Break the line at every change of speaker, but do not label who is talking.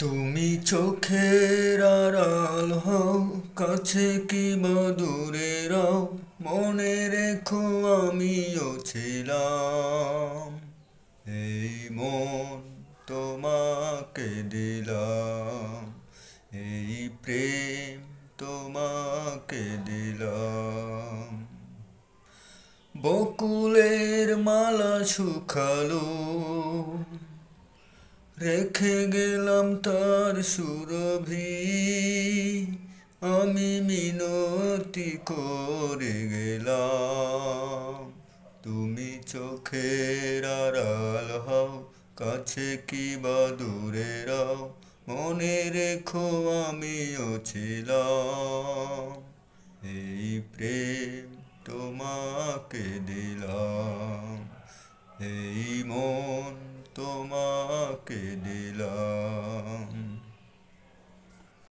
তুমি চোখের আড়াল হও, কাছে কি বা দূরে রও, মনে রেখো আমিও ছিলাম। এই মন তোমাকে দিলাম, এই প্রেম তোমাকে দিলাম। বকুলের মালা শুকালো, রেখে গেলাম তার সুরভি। আমি মিনতি করে গেলাম, তুমি চোখের আড়াল হও, কাছে কি বা দূরে রও, মনে রেখো আমিও ছিলাম। এই প্রেম তোমাকে দিলাম, এই মন তোমাকে দিলাম।